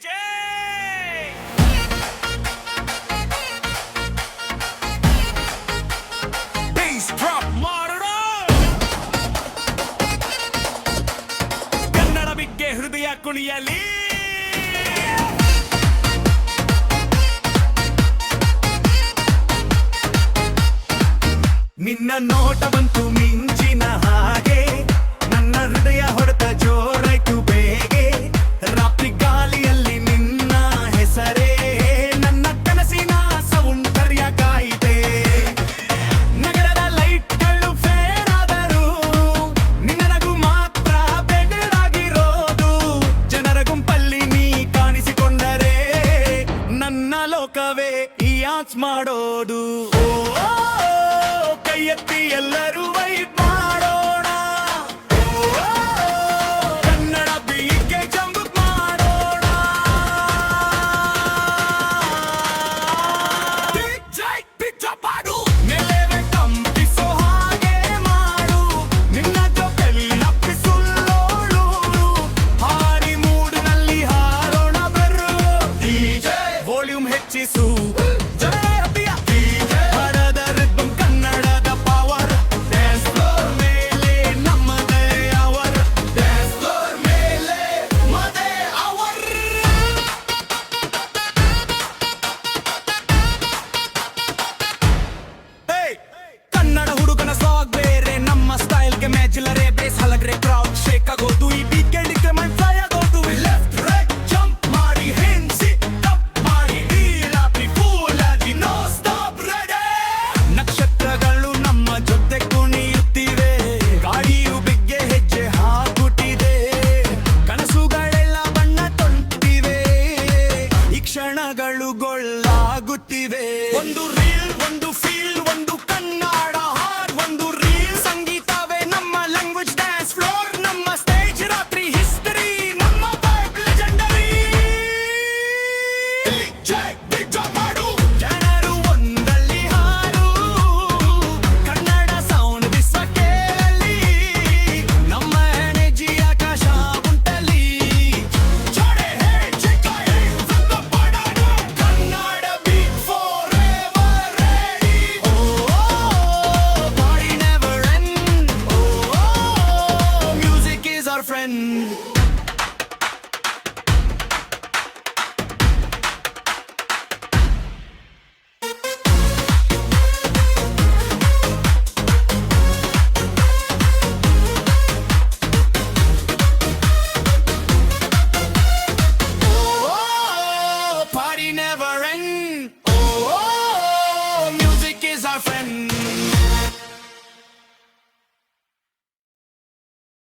DJ base drop ಮಾಡೋಣ ಕನ್ನಡ ಬಿಗ್ಗೆ ಹೃದಯ ಕುಣಿಯಲಿ ನಿನ್ನ ನೋಟವಂತೂ ಮಿಂಚಿನ ಹಾಗೆ ನನ್ನ ಹೃದಯ ಹೊಡೆತ ಜೋರಾಯ್ತು ಬೇಗೆ ರಾತ್ರಿ ಗಾಳಿಯಲ್ಲಿ ನಿನ್ನ ಹೆಸರೇ ನನ್ನ ಕನಸಿನ ಸೌಂದರ್ಯ ಕಾಯಿದೆ ನಗರದ ಲೈಟ್ಗಳು ಫೇರ್ ಆದರೂ ನಿನ್ನ ನಗು ಮಾತ್ರ ಬೆಡರಾಗಿರೋದು ಜನರ ಗುಂಪಲ್ಲಿ ನೀ ಕಾಣಿಸಿಕೊಂಡರೆ ನನ್ನ ಲೋಕವೇ ಈ ಆಚ್ ಮಾಡೋದು ಕೈ ಎತ್ತಿ ಎಲ್ಲರೂ ವೈಟ್ ಮಾಡೋಣ ಕನ್ನಡ ಬೀಗೆ ಜಂಬ್ ಮಾಡೋಣ ಪಾಡು ನೆಲೆವೆ ಕಂಪಿಸೋ ಹಾಗೆ ಮಾಡು ನಿನ್ನ ಜೊತೆಲಿ ನಪ್ಪಿಸುಳ್ಳೋಳು ಹಾರಿ ಮೂಡಿನಲ್ಲಿ ಹಾರೋಣ ಬರು ವಾಲ್ಯೂಮ್ ಹೆಚ್ಚಿಸು